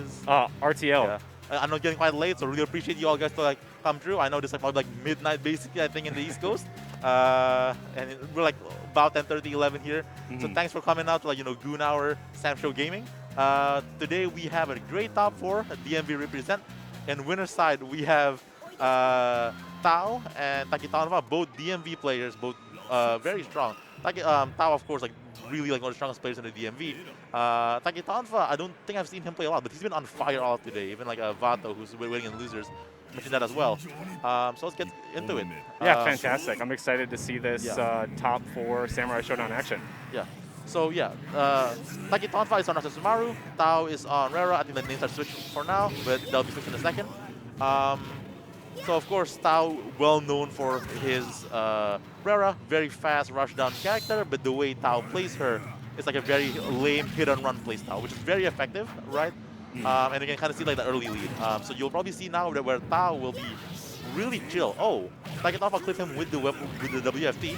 is? RTL. Yeah. I know it's getting quite late, so really appreciate you all guys to like come through. I know this is probably like midnight basically, I think, in the East Coast. And we're like about 10:30, 11 here. So thanks for coming out to like, Goon Hour Sam Show Gaming. Today we have a great top 4 DMV represent. And winner side we have Tao and Takitonfa, both DMV players, both very strong. Tao, of course, like really like one of the strongest players in the DMV. Takitonfa, I don't think I've seen him play a lot, but he's been on fire all today. Even like Vato, who's winning in losers, mentioned that as well. So let's get into it. Yeah, fantastic. I'm excited to see this top 4 Samurai Shodown action. Yeah. So yeah, Takitonfa is on Sumaru, Tao is on Rera. I think the names are switched for now, but they'll be switched in a second. So of course, Tao, well known for his Rera, very fast rushdown character, but the way Tao plays her is like a very lame hit-and-run playstyle, which is very effective, right? And you can kind of see like the early lead. So you'll probably see now that where Tao will be really chill. Oh, Takitonfa clipped him with the WFT.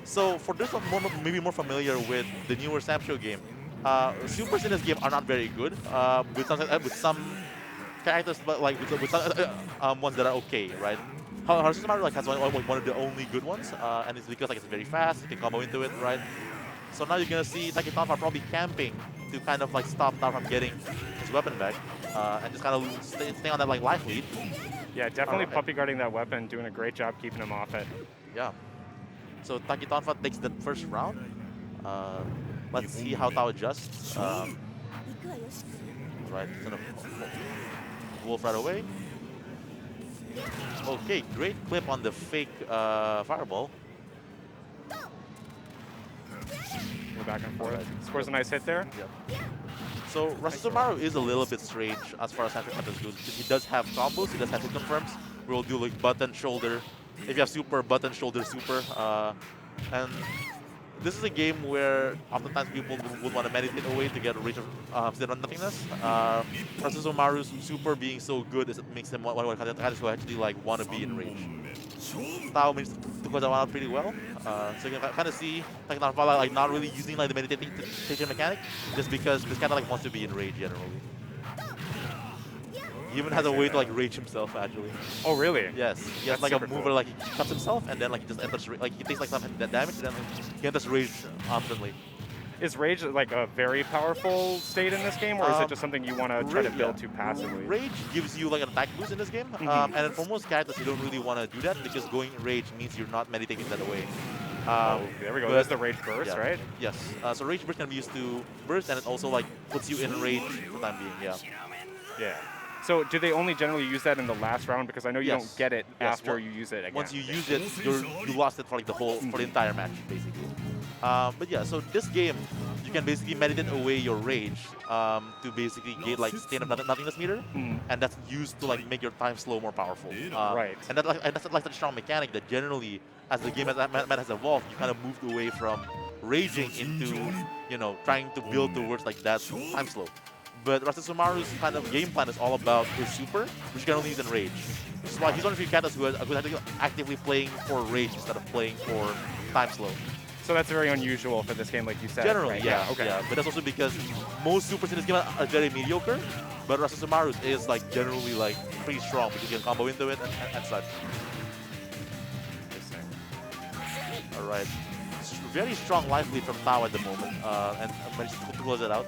So for those who are maybe more familiar with the newer Sam Show game, supers in this game are not very good. With some characters, but like with some, ones that are okay, right? Harusumaru like has one of the only good ones, and it's because like it's very fast, you can combo into it, right? So now you're gonna see Takitonfa probably camping to kind of like stop Tao from getting his weapon back, and just kind of stay on that like life lead. Yeah, definitely puppy guarding that weapon, doing a great job keeping him off it. Yeah. So Takitonfa takes the first round. Let's see how Tao adjusts. Right, gonna wolf right away. Okay, great clip on the fake fireball. Go back and forth. Scores a nice hit there. Yep. So Sumaru is a little bit strange as far as Sam Show contest goes, because he does have combos, he does have hit confirms. We'll do like button, shoulder. If you have super, button, shoulder, super. And this is a game where oftentimes people would want to meditate away to get a reach of state on nothingness. Sumaru's super being so good is it makes him one of the guys who actually like want to be in range. Tao managed to close that one out pretty well. So you can kind of see like not really using like the meditating mechanic, just because this kind of like wants to be in rage generally. He even has a way to like rage himself actually. Oh really? Yes. He has like a move where like he cuts himself and then like he just enters like he takes like some damage and then he enters rage instantly. Is rage like a very powerful state in this game, or is it just something you want to try to build to passively? Rage gives you like an attack boost in this game, and for most characters you don't really want to do that because going rage means you're not meditating that away. There we go. That's the rage burst, right? Yes. So rage burst can be used to burst, and it also like puts you in rage for the time being. Yeah. Yeah. So do they only generally use that in the last round? Because I know you don't get it after you use it again. Once you use it, you lost it for like for the entire match, basically. But yeah, so this game, you can basically meditate away your rage to basically get like state of nothingness meter, and that's used to like make your time slow more powerful. Right. And that's like such a strong mechanic that generally, as the game has evolved, you kind of moved away from raging into trying to build towards like that time slow. But Sumaru's kind of game plan is all about his super, which you can only use in rage. Which is why he's one of the few characters who is actively playing for rage instead of playing for time slow. So that's very unusual for this game, like you said. Generally, right? yeah. Okay. Yeah, but that's also because most supers in this game are very mediocre, but Sumaru's is like generally like pretty strong because you can combo into it and such. All right. Very strong life lead from Tao at the moment, and managed to close it out.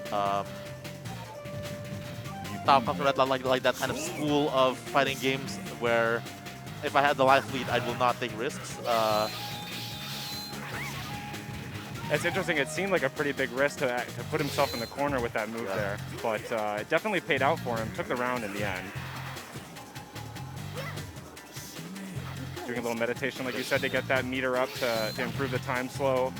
Tao comes from that kind of school of fighting games where if I had the life lead, I will not take risks. It's interesting. It seemed like a pretty big risk to put himself in the corner with that move there, but it definitely paid out for him. Took the round in the end. Doing a little meditation, like you said, to get that meter up to improve the time slow.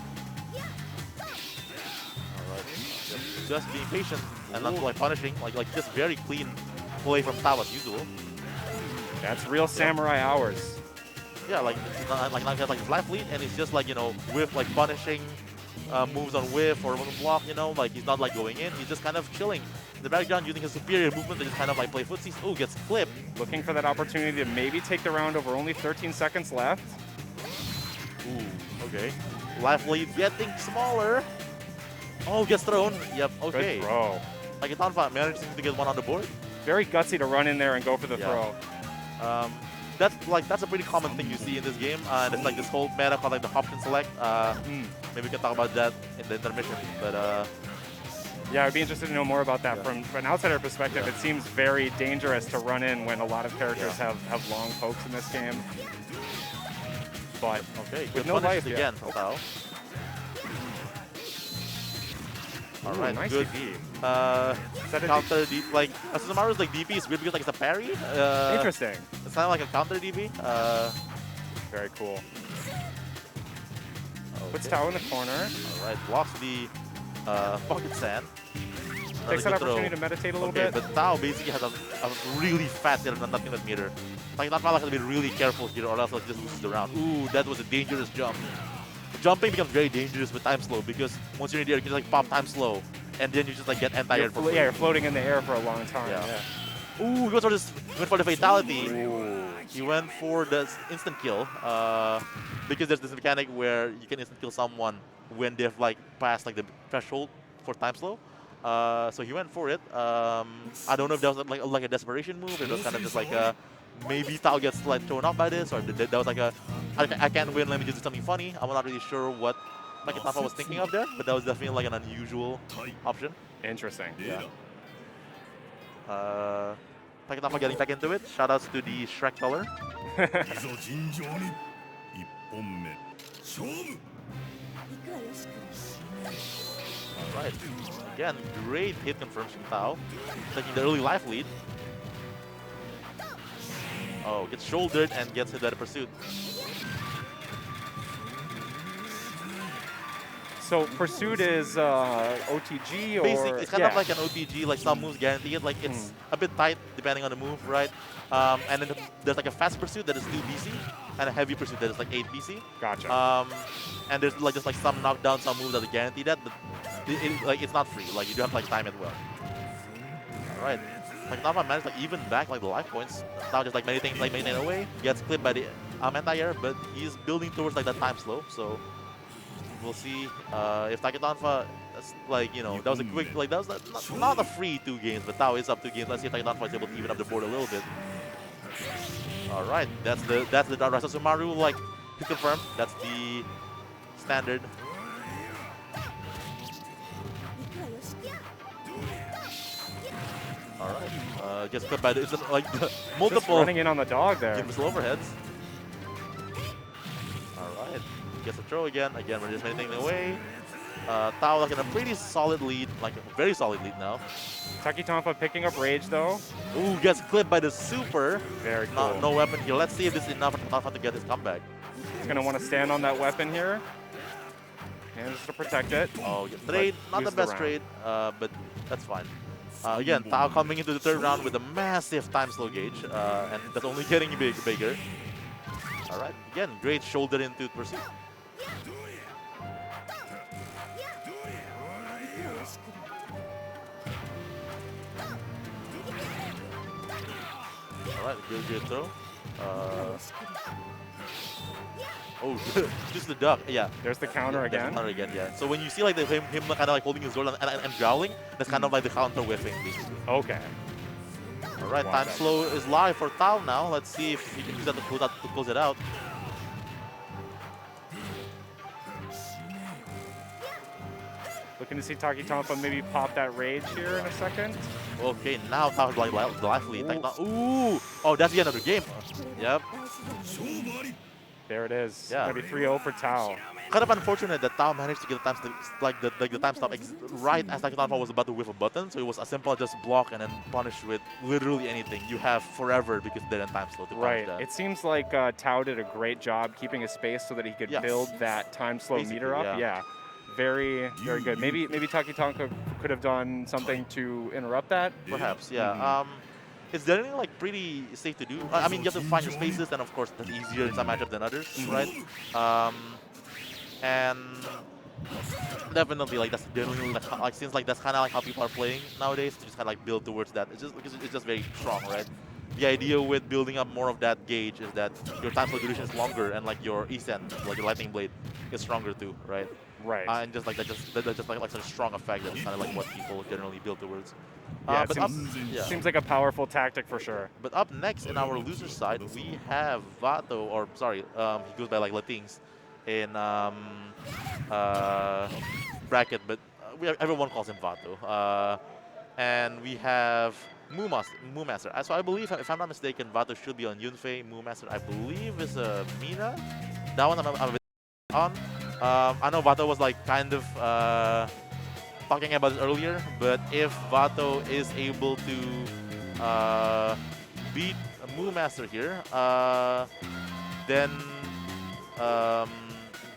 Just being patient and not like punishing, like just very clean play from Tao as usual. That's real samurai hours. Yeah, like his life lead, and it's just like whiff, like punishing moves on whiff or block. Like he's not like going in, he's just kind of chilling in the background using his superior movement to just kind of like play footsies. Oh, gets clipped. Looking for that opportunity to maybe take the round over only 13 seconds left. Ooh, okay. Life lead getting smaller. Oh, gets thrown. Yep, okay. Good throw. Takitonfa managing to get one on the board. Very gutsy to run in there and go for the throw. That's a pretty common thing you see in this game. And it's like this whole meta called like the option select. Maybe we can talk about that in the intermission. But yeah, I'd be interested to know more about that. From an outsider perspective. It seems very dangerous to run in when a lot of characters have long pokes in this game. But okay, with no life again, Tao. All right, nice good. DP. Counter DP, like Asuzumaru's like DP is weird because like it's a parry. Interesting. It's kind of like a counter DP. Very cool. Okay. Puts Tao in the corner. All right, blocks the pocket sand. Takes that opportunity to meditate a little bit. But Tao basically has a really fast hit and nothing but meter. Takitonfa has to be really careful here or else he'll just loses the round. Ooh, that was a dangerous jump. Jumping becomes very dangerous with time slow because once you're in the air, you can just like pop time slow, and then you just like get anti-air for free. Yeah, you're floating in the air for a long time. Yeah. Ooh, he went for the fatality. Ooh. He went for the instant kill because there's this mechanic where you can instant kill someone when they've like passed like the threshold for time slow. So he went for it. I don't know if that was like a desperation move. It was kind of just like maybe Tao gets like thrown off by this, or that was like a I can't win. Let me just do something funny. I'm not really sure what Takitonfa was thinking of there, but that was definitely like an unusual option. Interesting. Yeah. Takitonfa getting back into it. Shoutouts to the Shrek color. Alright. Again, great hit confirms from Tao. Taking the early life lead. Oh, gets shouldered and gets hit by the pursuit. So pursuit is OTG or It's kind of like an OTG, like some moves guarantee it. Like it's a bit tight depending on the move, right? And then there's like a fast pursuit that is 2 BC and a heavy pursuit that is like 8 BC. Gotcha. And there's like just like some knockdown, some moves that guarantee that, but it's not free. Like you do have to like time it well. All right. Like Nava managed like even back like the life points. Now just like meditating away, gets clipped by the anti-air, but he's building towards like that time slow. So we'll see if Takitonfa, like, you know, that was a quick, like, that was not a free 2 games, but Tao is up 2 games. Let's see if Takitonfa is able to even up the board a little bit. All right, that's the Asuzumaru, like, to confirm. That's the standard. All right, gets clipped by the, it's like multiple. Just running in on the dog there. Universal overheads. All right. Gets a throw again. Again, we're just meditating away. Tao like in a pretty solid lead, like a very solid lead now. Takitonfa picking up rage though. Ooh, gets clipped by the super. Very cool. No weapon here. Let's see if this is enough for Takitonfa to get his comeback. He's gonna want to stand on that weapon here. And just to protect it. Oh, trade. Not the best trade, but that's fine. Again, Tao coming into the 3rd round with a massive time slow gauge, and that's only getting bigger. All right, again, great shoulder into pursuit. All right, good throw. Oh, just the duck. Yeah. There's the counter again. Counter again, yeah. So when you see like him kind of like holding his sword and growling, that's kind of like the counter whiffing, basically. Okay. All right, time slow is live for Tao now. Let's see if he can use that to close it out. Looking to see Takitonfa maybe pop that rage here in a second. Okay, now Tao's like the life lead. Ooh! Oh, that's the end of the game. Yep. There it is. Yeah. Gonna be 3-0 for Tao. Kind of unfortunate that Tao managed to get the time stop right as Takitonfa was about to whiff a button. So it was as simple as just block and then punish with literally anything. You have forever because they're in time slow to punish that. It seems like Tao did a great job keeping his space so that he could build that time slow meter up. Yeah. Very, very good. Maybe Takitonfa could have done something to interrupt that. Perhaps, yeah. It's definitely like pretty safe to do. I mean, you have to find your spaces, and of course that's easier in some matchups than others, right? And definitely like that's generally like seems like that's kind of like how people are playing nowadays. To just kind of like build towards that. It's just because it's just very strong, right? The idea with building up more of that gauge is that your time slow duration is longer, and like your E-Send, like your lightning blade, is stronger too, right? Right. And just like that's just like such a strong effect that's kind of like what people generally build towards. Yeah, But seems like a powerful tactic for sure. But up next in our loser side, we have Vato, or sorry, he goes by like Lateenx in bracket, but everyone calls him Vato. And we have Moomaster. So I believe, if I'm not mistaken, Vato should be on Yunfei. Moomaster, I believe, is Mina. That one I'm a bit on. I know Vato was like kind of talking about it earlier, but if Vato is able to beat Moomaster here, then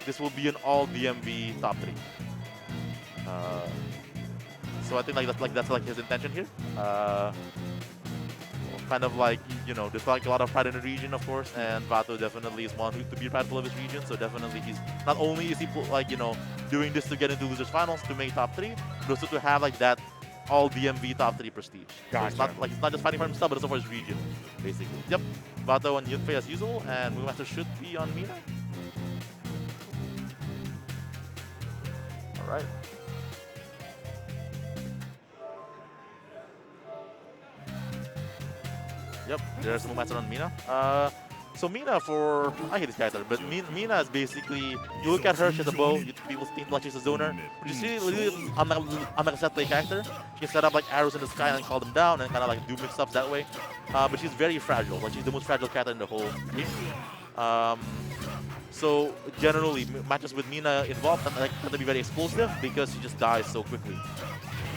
this will be an all DMV top 3. So I think that's like his intention here. Kind of like, you know, there's like a lot of pride in the region, of course, and Vato definitely is one who to be prideful of his region. So definitely he's not only is he like, you know, doing this to get into losers finals to make top 3, but also to have like that all DMV top 3 prestige. Gotcha. So it's not just fighting for himself, but also for his region, basically. Yep, Vato on Yunfei as usual, and Moomaster should be on Mina. All right. Yep, there's Moomaster on Mina. So Mina I hate this character, but Mina is basically, you look at her, she has a bow, people think like she's a zoner, which is really unlike a set play character. She can set up like arrows in the sky and call them down and kind of like do mix-ups that way. But she's very fragile, like she's the most fragile character in the whole game. So generally, matches with Mina involved tend to be very explosive because she just dies so quickly.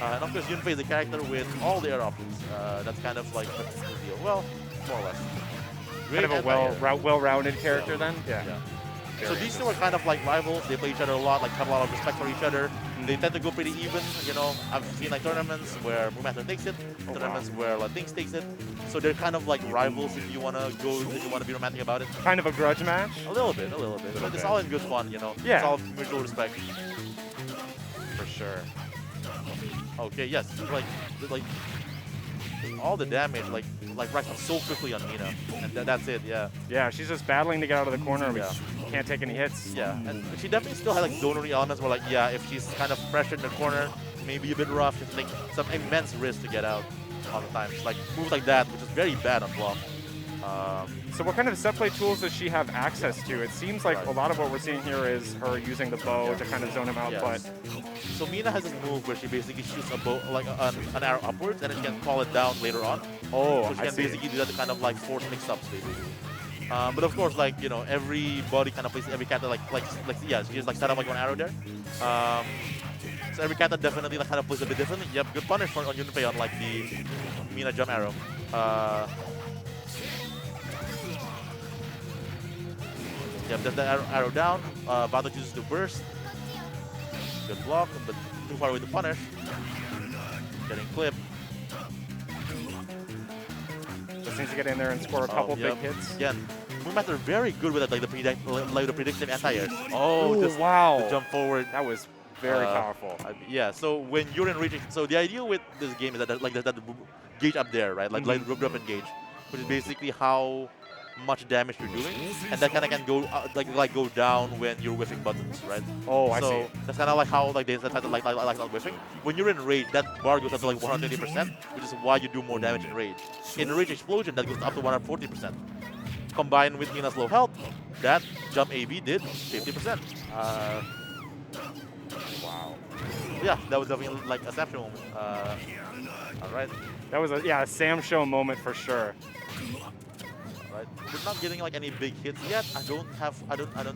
And of course, Yunfei is a character with all the air options. That's kind of like the deal. Well, more or less. Kind of a well-rounded character then? Yeah. So these two are kind of like rivals. They play each other a lot, like have a lot of respect for each other. They tend to go pretty even. You know, I've seen like tournaments where Moomaster takes it, tournaments where Lateenx takes it. So they're kind of like rivals if you want to be romantic about it. Kind of a grudge match? A little bit. But it's all in good fun, you know. Yeah. It's all mutual respect. For sure. Okay, yes, like all the damage like racks up so quickly on Mina, and that's it. Yeah. Yeah, she's just battling to get out of the corner. Yeah. Can't take any hits. Yeah, and she definitely still has like zonery elements where like, yeah, if she's kind of pressured in the corner, maybe a bit rough, she's taking some immense risk to get out all the time. It's like moves like that, which is very bad on block. So what kind of set play tools does she have access to? It seems like a lot of what we're seeing here is her using the bow to kind of zone him out, but... So Mina has this move where she basically shoots a bow, like an arrow upwards, and then she can call it down later on. Oh, so she can basically do that to kind of like force mix-ups, basically. But of course, like, you know, everybody kind of plays every character yeah, she just like set up like one arrow there. So every character definitely like kind of plays a bit differently. Yep, good punish on Yunfei on like the Mina jump arrow. Yep, that's the arrow down. Vato chooses to burst. Good block, but too far away to punish. Getting clipped. Just needs to get in there and score a couple big hits. Again, Moomaster very good with it, like the predictive anti-airs. Oh, just wow! The jump forward. That was very powerful. Yeah. So when you're in reaching, so the idea with this game is that there's that gauge up there, right? Like rub and gauge, which is basically how much damage you're doing, and that kind of can go go down when you're whiffing buttons, right? Oh, I see. So that's kind of like how they set like not whiffing. When you're in rage, that bar goes up to like 120%, which is why you do more damage in rage. In rage explosion, that goes up to 140%. Combined with Mina's low health, that jump AB did 50%. Wow. Yeah, that was definitely like a Sam Show moment. All right. That was a Sam Show moment for sure. Right. We're not getting like any big hits yet. I don't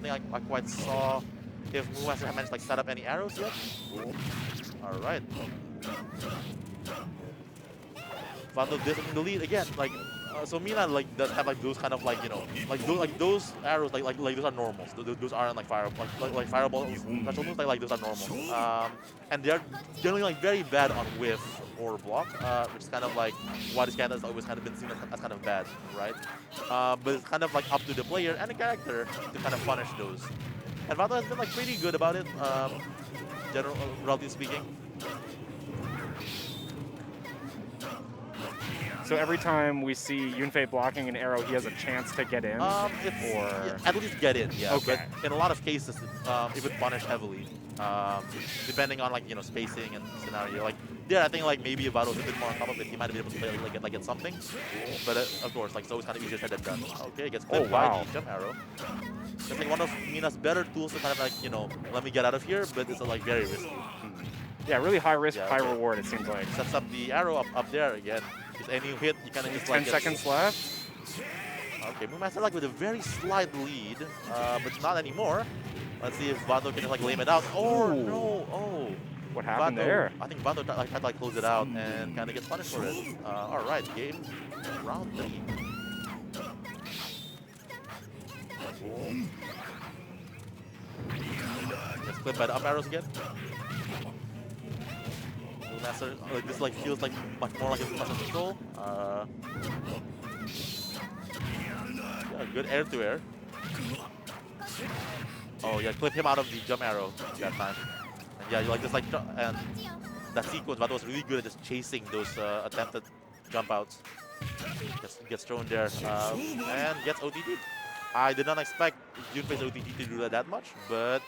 think I quite saw if Moomaster managed like set up any arrows yet. All right. Vato did in the lead again. Like so Mina like does have like those kind of like, you know, like those arrows like those are normals. Those aren't like fireball like fireball special moves, like those are normal. And they're generally like very bad on whiff or block, which is kind of like why this character has always kind of been seen as kind of bad, right? But it's kind of like up to the player and the character to kind of punish those. And Vato has been like pretty good about it, relatively speaking. So every time we see Yunfei blocking an arrow, he has a chance to get in? Yeah, at least get in, yeah. Okay. But in a lot of cases, it would punish heavily, depending on like spacing and scenario. Like there, I think like maybe if Vado was a bit more on top of it, he might be able to play, get something. But of course, like it's always kind of easier said than done. Okay, gets clipped by the jump arrow. It's like one of Mina's better tools to kind of like let me get out of here, but it's like very risky. Yeah, really high risk, high reward. It seems like. Sets up the arrow up there again. Because any hit, you kind of just like 10 seconds left. Okay, Moomaster like with a very slight lead, but not anymore. Let's see if Vado can just like lame it out. Oh no! Oh, what happened there? I think Vado tried to like close it out and kind of gets punished for it. All right, game round 3. Gets clipped by the up arrows again. Moomaster, this like feels like much more like a Moomaster control. Yeah, good air to air. Oh yeah, clip him out of the jump arrow that time. And yeah, you like this and that sequence, Vado was really good at just chasing those attempted jump outs. Gets thrown there and gets OTT. I did not expect Yunfei's OTT to do that much, but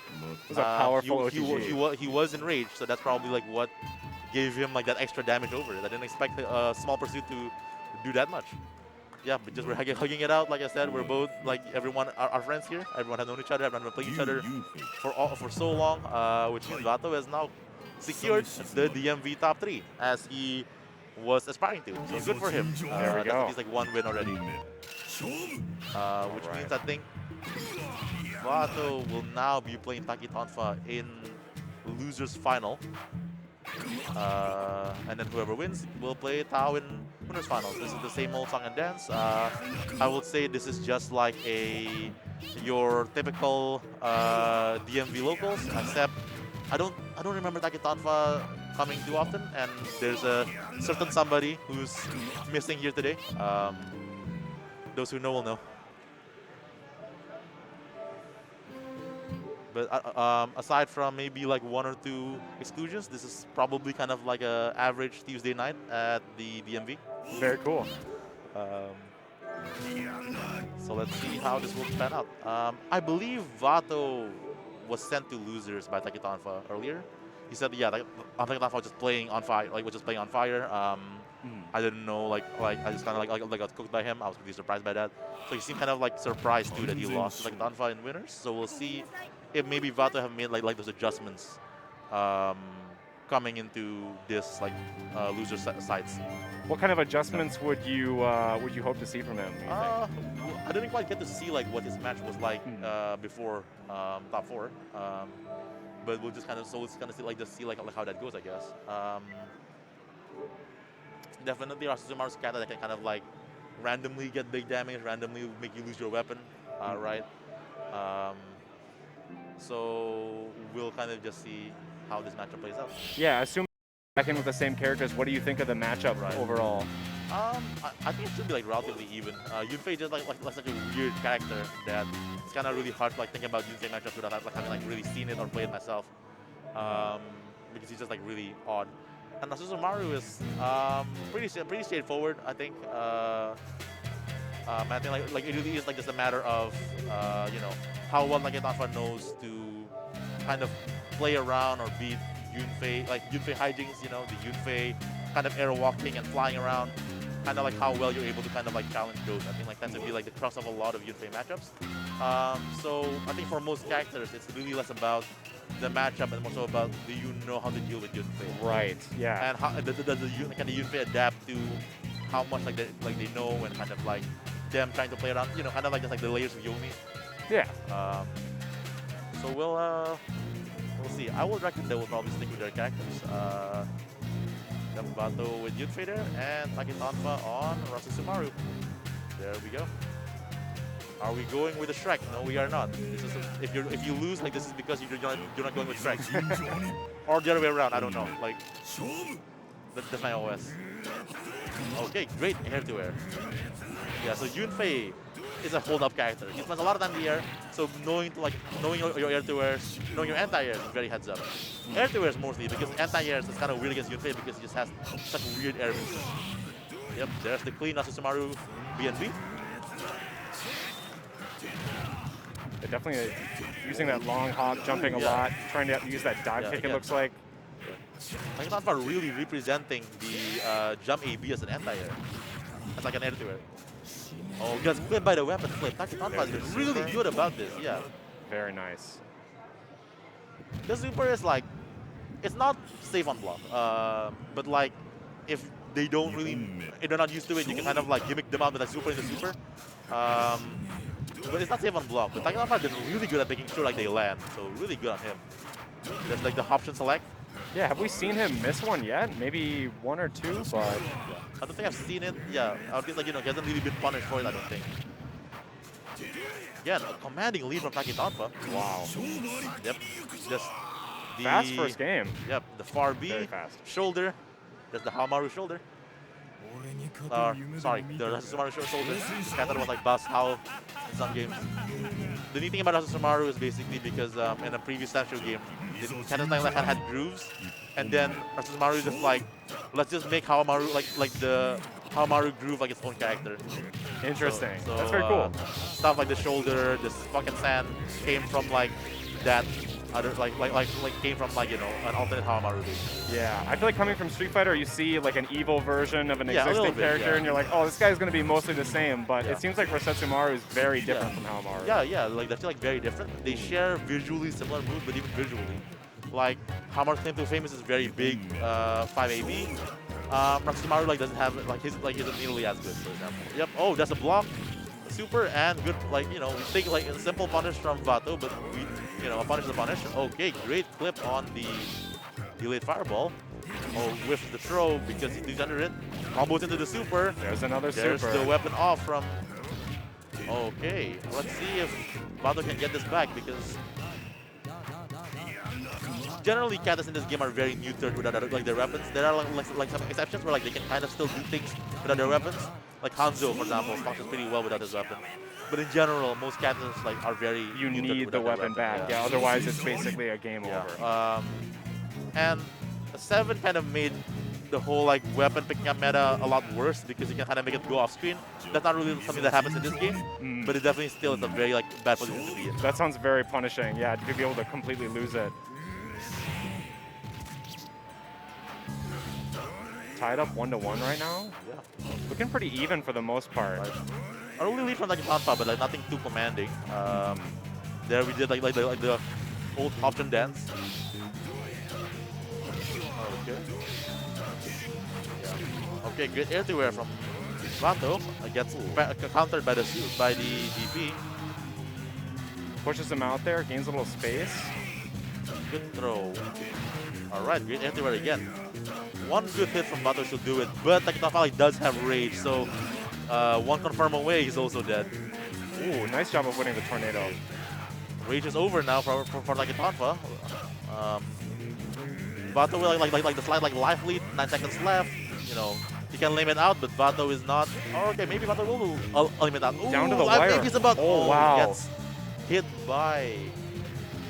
it was a powerful OTT. He was enraged, so that's probably like what gave him like that extra damage over it. I didn't expect a small pursuit to do that much. Yeah, but just we're hugging it out. Like I said, we're both like everyone are friends here. Everyone has known each other. Everyone has played each other for so long, which means Vato has now secured the DMV top 3 as he was aspiring to. So good for him. There we go. At least like one win already. Which means I think Vato will now be playing Takitonfa in losers final. And then whoever wins will play Tao in winners finals. This is the same old song and dance. I would say this is just like your typical DMV locals, except I don't remember Takitonfa coming too often, and there's a certain somebody who's missing here today. Those who know will know. But aside from maybe like 1 or 2 exclusions, this is probably kind of like a average Tuesday night at the DMV. Very cool. So let's see how this will pan out. I believe Vato was sent to losers by Takitonfa earlier. He said, yeah, Takitonfa was just playing on fire, I didn't know, like I just kind of like got cooked by him. I was pretty surprised by that. So he seemed kind of like surprised too that he lost to Takitonfa in winners. So we'll see if maybe Vato have made like those adjustments coming into this like loser sites. What kind of adjustments would you hope to see from him? I didn't quite get to see like what his match was like before top 4, but we'll just kind of see like how that goes, I guess. Definitely Rasuzumaru's scatter that can kind of like randomly get big damage, randomly make you lose your weapon, right? So we'll kind of just see how this matchup plays out. Yeah, assuming back in with the same characters, what do you think of the matchup overall? I think it should be like relatively even. Yunfei just like such a weird character that it's kind of really hard to like think about Yunfei matchups without like having like really seen it or played it myself. Because he's just like really odd. And Rasuzumaru is pretty straightforward, I think. I think like it really is like just a matter of how well Takitonfa knows to kind of play around or beat Yunfei, like Yunfei hijinks, the Yunfei kind of air walking and flying around, kind of like how well you're able to kind of like challenge those. I think like tends to be like the crux of a lot of Yunfei matchups. So I think for most characters, it's really less about the matchup and more so about do you know how to deal with Yunfei. Right. Yeah. And how can the Yunfei adapt to how much like they know and kind of like them trying to play around, kind of like just like the layers of Yomi. Yeah. So we'll see. I would reckon they will probably stick with their characters. Vato with Yunfei there, and Takitonfa on Rasuzumaru. There we go. Are we going with the Shrek? No, we are not. This is if you lose, like this is because you're not going with Shrek, or the other way around. I don't know. Like that's my OS. Okay, great air to air. Yeah, so Yunfei is a hold-up character. He spends a lot of time in the air, so knowing your air to airs, knowing your anti-airs is very heads up. Air to airs mostly because anti-airs is kind of weird against Yunfei because he just has such weird air moves. Yep, there's the clean Nasusumaru BNB. They're definitely using that long hop, jumping a lot, trying to use that dive kick, it looks like. Takitonfa really representing the jump AB as an anti-air. As like an air to air. Oh, gets clipped by the weapon flip. Takitonfa is really good about this, yeah. Very nice. The super is like, it's not safe on block, but like, if they don't really, if they're not used to it, you can kind of like gimmick them out with a super in the super. But it's not safe on block. But Takitonfa is really good at making sure like they land, so really good on him. There's like the option select. Yeah, have we seen him miss one yet? Maybe one or two, but I don't think I've seen it. Yeah, I would be like, he hasn't really been punished for it, I don't think. Again, a commanding lead from Takitonfa. Wow. Yep. Just the fast first game. Yep, the far B shoulder. That's the Hamaru shoulder. Sorry, the Nasusumaru shoulder. I thought it was like Bust How in some games. The neat thing about Nasusumaru is basically because in a previous Sancho game, the Takitonfa had grooves, and then Nasusumaru just like, let's just make Hamaru like the Hamaru groove like its own character. Interesting. So, that's very cool. Stuff like the shoulder, this fucking sand came from like that. Other, like came from like, an alternate Hamaru. Yeah, I feel like coming from Street Fighter, you see like an evil version of an existing character, and you're like, oh, this guy's gonna be mostly the same. But it seems like Rosetsumaru is very different from Hamaru. Yeah, like they feel like very different. They share visually similar moves, but even visually, like Hamaru's claim to fame is this very big 5AB. Rosetsumaru like doesn't have like his isn't nearly as good, for example. Yep. Oh, that's a block. Super and good, like, we take like a simple punish from Vato, but we, a punish is a punish. Okay, great clip on the delayed fireball. Oh, whiffs the throw because he's under it. Combos into the super. There's another super. There's the weapon off from. Okay, let's see if Vato can get this back because generally katas in this game are very neutered without like their weapons. There are like some exceptions where like they can kind of still do things without their weapons. Like Hanzo, for example, functions pretty well without his weapon. But in general, most katas like are very you need the weapon back. Yeah, otherwise it's basically a game over. And 7 kind of made the whole like weapon picking up meta a lot worse because you can kind of make it go off screen. That's not really something that happens in this game, but it definitely still is a very like bad position to be in. That sounds very punishing. Yeah, to be able to completely lose it. Tied up 1-1 right now. Yeah, looking pretty even for the most part. Right. I don't really lead from Takitonfa, but like nothing too commanding. There we did like the old option dance. Okay. Yeah. Okay, great air to air from Vato. Gets countered by the DP. Pushes him out there, gains a little space. Good throw. All right, great air to air again. One good hit from Vato should do it, but Takitonfa does have rage, so one confirm away, he's also dead. Ooh, nice job of winning the tornado. Rage is over now for Takitonfa. Vato will like the slight life lead, 9 seconds left. He can lame it out, but Vato is not. Oh, okay, maybe Vato will lame it out. Ooh, down to the wire. I think he's about. Oh wow! Gets hit by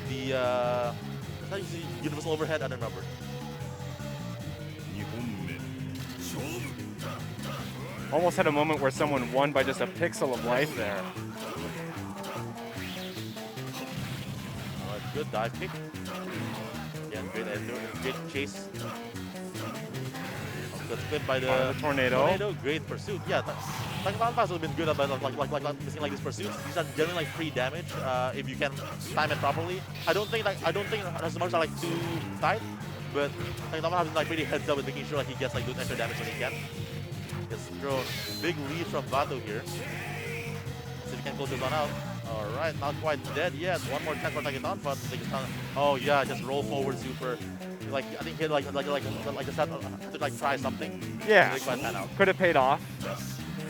the universal overhead. I don't remember. Almost had a moment where someone won by just a pixel of life there. Good dive kick. Again, great chase. Good split by the tornado. Great pursuit. Yeah, Takitonfa has been good about missing like these pursuits. These are generally like free damage if you can time it properly. I don't think Nasusumaru are like too tight, but Takitonfa has been like pretty heads up with making sure like he gets like good extra damage when he can. Gets thrown. Big lead from Vato here. See if he can close this one out. Alright, not quite dead yet. One more chance for Takitonfa to take his time. Oh yeah, just roll forward super. Like I think he had like just had to try something. Yeah. Out. Could have paid off.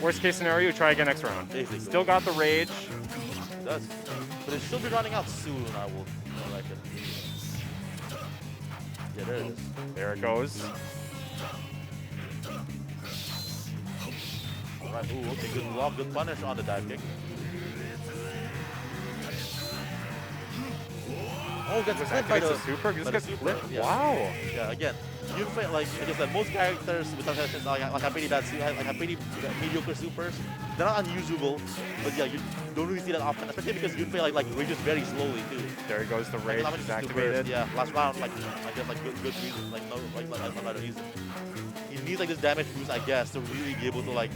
Worst case scenario, try again next round. Basically. Still got the rage. It does. But it should be running out soon, I will reckon. Yeah, there it is. There it goes. Alright, ooh, okay, good block, good punish on the dive kick. Oh, gets flipped by the super. Just got flipped. Yeah. Wow. Yeah, again, Yunfei, like I said, most characters with some like have pretty bad, like have pretty mediocre supers. They're not unusual, but yeah, you don't really see that often, especially because Yunfei like rages very slowly too. There he goes, the rage is activated. Yeah, last round, like I guess like good reason, like no other reason. He needs like this damage boost, I guess, to really be able to like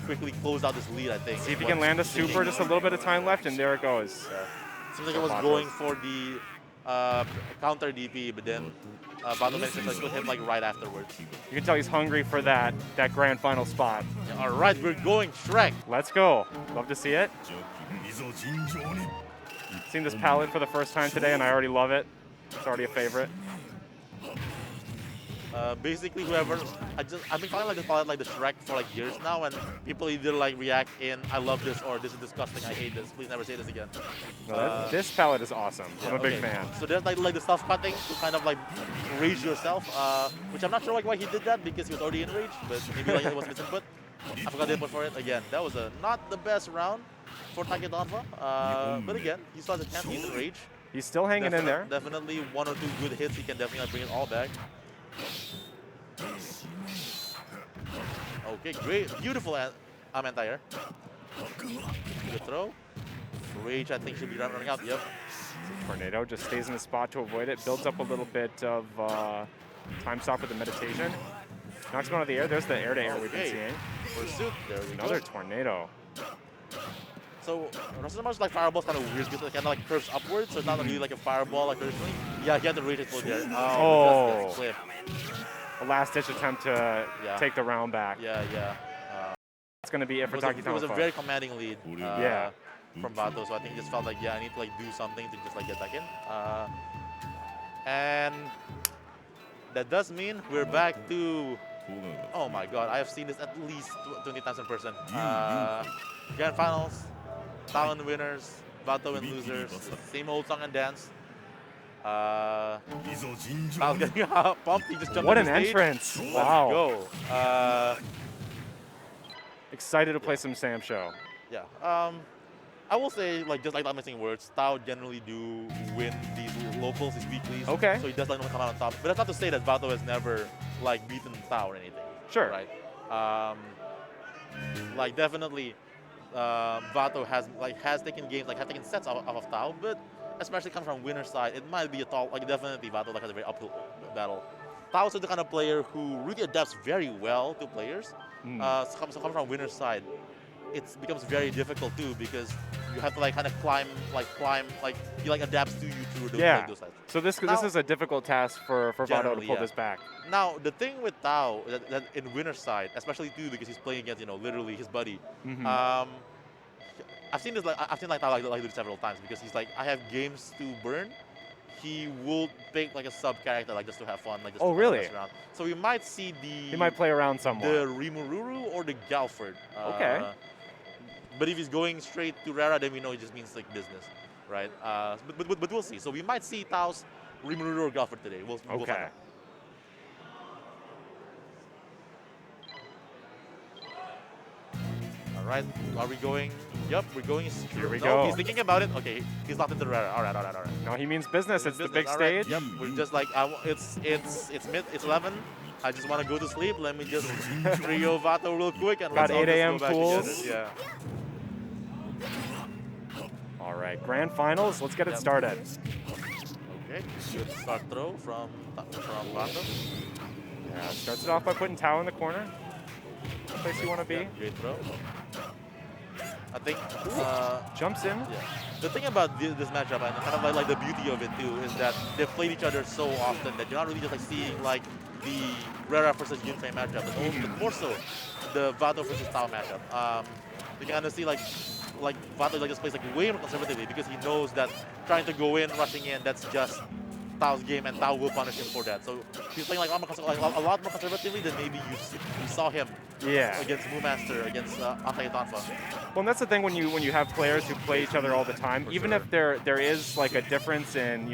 quickly close out this lead. I think. See if he can land a super. Just a little bit of time left, and there it goes. Yeah. Seems like I was going for the counter DP, but then Vato managed to put him like right afterwards. You can tell he's hungry for that grand final spot. Yeah, all right, we're going Shrek. Let's go. Love to see it. Seen this palette for the first time today, and I already love it. It's already a favorite. Basically, whoever I've been calling like this palette like the Shrek for like years now, and people either like react in "I love this" or "This is disgusting, I hate this, please never say this again." No, this palette is awesome. I'm a big fan. So there's like the stuff cutting to kind of like rage yourself, which I'm not sure like why he did that because he was already in rage, but maybe like it was misinput. I forgot the input for it again. That was not the best round for Takitonfa, but again, he still has a chance. He's in rage. He's still hanging in there. Definitely one or two good hits. He can definitely bring it all back. Okay, great, beautiful anti-air. Good throw. Rage, I think, should be running out. Yep. Tornado just stays in the spot to avoid it. Builds up a little bit of time stop with the meditation. Knocks him out of the air. There's the air-to-air we've been seeing. Pursuit. There we Another go. tornado. So, Rosamar's like fireball's kind of weird because it kind of like curves upwards, so it's not really like a fireball like originally. Yeah, he had the rage explode there. Oh. A last-ditch attempt to take the round back. Yeah. It's going to be it for Takitonfa. It was a very commanding lead from Vato, so I think he just felt like, I need to like do something to just like get back in. And that does mean we're back to, oh my god, I have seen this at least 20 times in person. Grand finals, Talon winners, Vato and losers, same old song and dance. Tao's getting pumped, he just jumped What on an the stage. entrance! Let's Wow. go. Excited to play some Sam Show. Yeah. I will say, like, just like not missing words, Tao generally do win these locals, these weeklies. Okay. So he does like come out on top. But that's not to say that Vato has never like beaten Tao or anything. Sure. Right. Like definitely, Vato has taken games, like have taken sets off of Tao, but especially coming from winner's side, it might be a tall, like definitely Vato like has a very uphill battle. Tao is the kind of player who really adapts very well to players. So coming from winner's side, it becomes very difficult too because you have to like kind of climb, like he like adapts to you through those, like, those sides. So this is a difficult task for Vato to pull this back. Now the thing with Tao that in winner's side, especially too because he's playing against literally his buddy. I've seen Tao like do this several times because he's like, I have games to burn. He will pick like a sub character like just to have fun, like just really? mess around. So we might see he might play around somewhat. The Rimururu or the Galford. Okay. But if he's going straight to Rara, then we know it just means like business, right? But we'll see. So we might see Tao's Rimururu or Galford today. We'll find out. All right, are we going? Yep, we're going. Here we go. He's thinking about it. Okay, he's locked into the Rara. All right. No, he means business. It's the big stage. Yep, we're just like, it's 11. I just want to go to sleep. Let me just trio Vato real quick and got let's 8 a.m. pools. Yeah. All right, grand finals. Let's get it started. Okay, good start throw from Vato. Yeah, starts it off by putting Tao in the corner. Place you want to be. Yeah, great throw. I think jumps in. Yeah. The thing about this matchup and kind of like the beauty of it too is that they've played each other so often that you're not really just like seeing like the Rara versus Yunfei matchup, but also more so the Vato versus Tao matchup. You can kind of see like Vato like just plays like way more conservatively because he knows that trying to go in, rushing in, that's just Tao's game, and Tao will punish him for that. So he's playing like a lot more conservatively than maybe you saw him against Moomaster, against Takitonfa. Well, and that's the thing when you have players who play each other all the time, even if there is like a difference in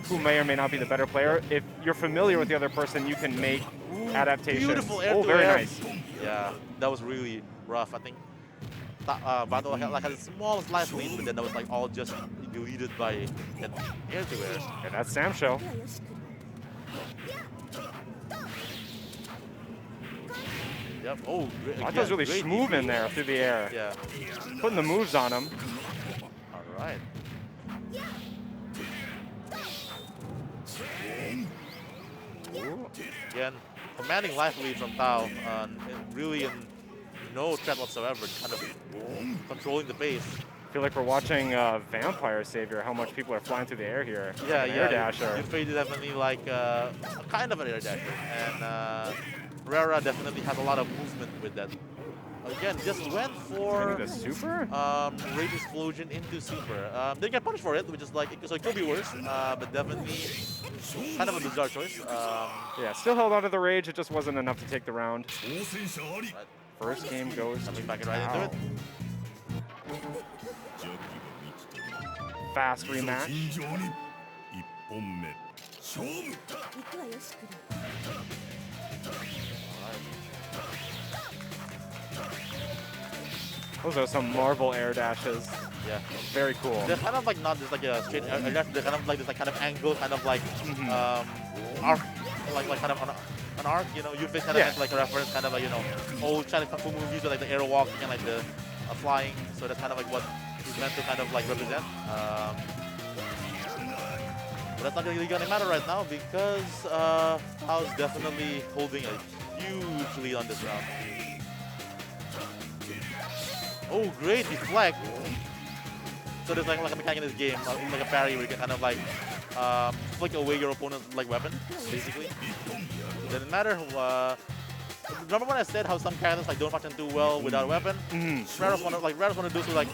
who may or may not be the better player, if you're familiar with the other person, you can make adaptations. Beautiful air very nice. Yeah, that was really rough. I think Vato like had the smallest life lead, but then that was like all just deleted by an air-to-air. And that's Sam Show. Yep. Oh, Vato's really smooth in there through the air. Yeah. Putting the moves on him. All right. Again, commanding life lead from Tao, really in no threat whatsoever, kind of controlling the base. I feel like we're watching Vampire Savior, how much people are flying through the air here. Yeah, like yeah. Air dasher. Yunfei definitely like kind of an air dasher, and Rara definitely has a lot of movement with that. Again, just went for the super? Rage Explosion into super. They get punished for it, which is like, so it could be worse, but definitely kind of a bizarre choice. Yeah, still held on to the rage, it just wasn't enough to take the round. Right. First game goes Coming back right into it. Fast rematch. Those are some Marvel air dashes. Yeah. Very cool. They're kind of like not just like a straight air dash, they're kind of like this like kind of angle, kind of like arc, like kind of an arc, you know, Yunfei kind of has like a reference, kind of like, you know, old China Kung Fu movies with like the air walking and like the flying, so that's kind of like what he's meant to kind of like represent. But that's not really gonna matter right now because Tao's definitely holding a huge lead on this round. Oh, great deflect. So there's like a mechanic in this game, like a parry where you can kind of like flick away your opponent's like weapon, basically. Doesn't matter. Remember when I said how some characters like don't function too well without a weapon? Rara's one of those who like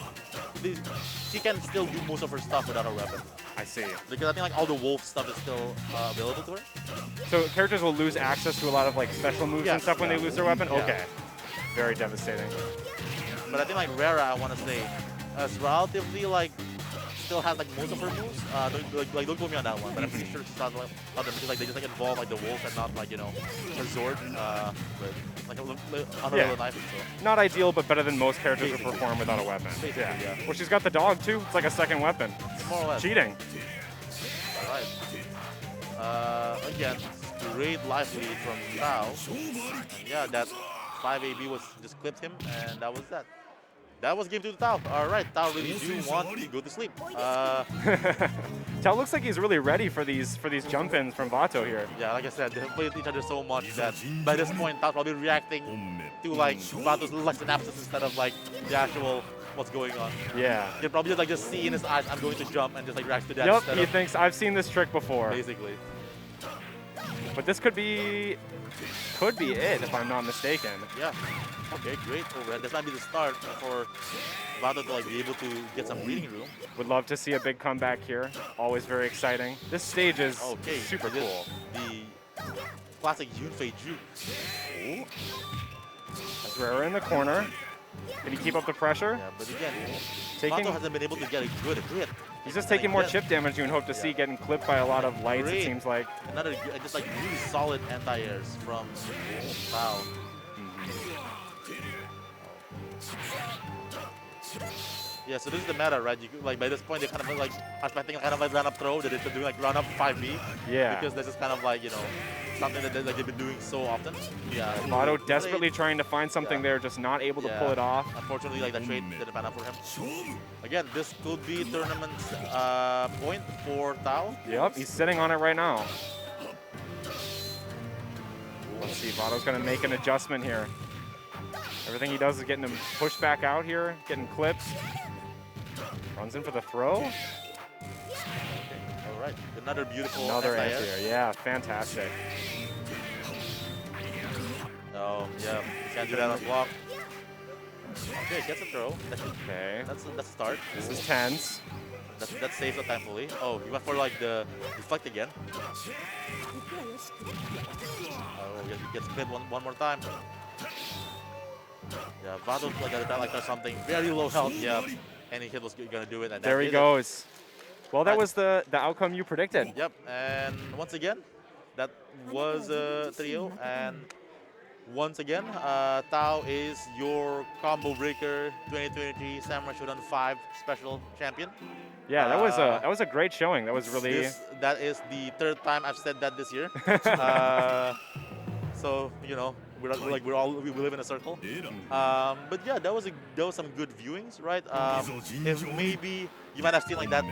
she can still do most of her stuff without her weapon. I see. Because I think like all the wolf stuff is still available to her. So characters will lose access to a lot of like special moves and stuff when they lose their weapon? Yeah. Okay. Very devastating. But I think like Rara, I want to say, is relatively like still has like most of her moves. Don't quote me on that one, but I'm pretty sure she's not like other because like they just like involve like the wolf and not like, you know, her sword. But like another knife. So. Not ideal, but better than most characters who perform without a weapon. Yeah. Well, she's got the dog too. It's like a second weapon. More or less. Cheating. All right. Again, great life lead from Tao. And yeah, that 5AB was just clipped him, and that was that. That was game 2 to Tao. All right, Tao really do want to go to sleep. Tao looks like he's really ready for these jump-ins from Vato here. Yeah, like I said, they have played each other so much that by this point, Tao's probably reacting to like Vato's like synapses instead of like the actual what's going on. Yeah. You can probably just see in his eyes, I'm going to jump, and just like reacts to that. Yep, he thinks I've seen this trick before. Basically. But this could be it if I'm not mistaken. Yeah. Okay, great. So this might be the start for Vato to like be able to get some breathing room. Would love to see a big comeback here. Always very exciting. This stage is super cool. The classic Yunfei juke. That's Rara in the corner. Can he keep up the pressure? Yeah, but again, Vato hasn't been able to get a good hit. He's just taking more chip damage you would hope to see, getting clipped by a lot of lights, it seems like. Another just like really solid anti-airs from Tao. Yeah, so this is the meta, right? You, like by this point, they kind of like expecting kind of like run up throw that they're doing like run up 5B. Yeah. Because this is kind of like, you know, something that they've been doing so often. Yeah. Vato desperately trying to find something there, just not able to pull it off. Unfortunately, like the trade didn't pan out for him. Again, this could be tournament point for Tao. Yep, he's sitting on it right now. Let's see, Vato's gonna make an adjustment here. Everything he does is getting him pushed back out here, getting clipped. Runs in for the throw. Okay. All right, another beautiful anti-air. Yeah, fantastic. Oh, yeah, can't do that on block. Okay, gets a throw. Okay. That's a start. This is tense. That saves it, thankfully. Oh, he went for like the deflect again. Oh, he gets clipped one more time. Yeah, Vato like does something very low health. Yeah, any hit was gonna do it. And there he goes. Well, that was the outcome you predicted. Yep, and once again, that was 3-0, and once again, Tao is your Combo Breaker 2023 Samurai Shodown 5 Special Champion. Yeah, that was a great showing. That was really. That is the third time I've said that this year. So you know, we live in a circle. But yeah, that was some good viewings, right? If maybe you might have seen like that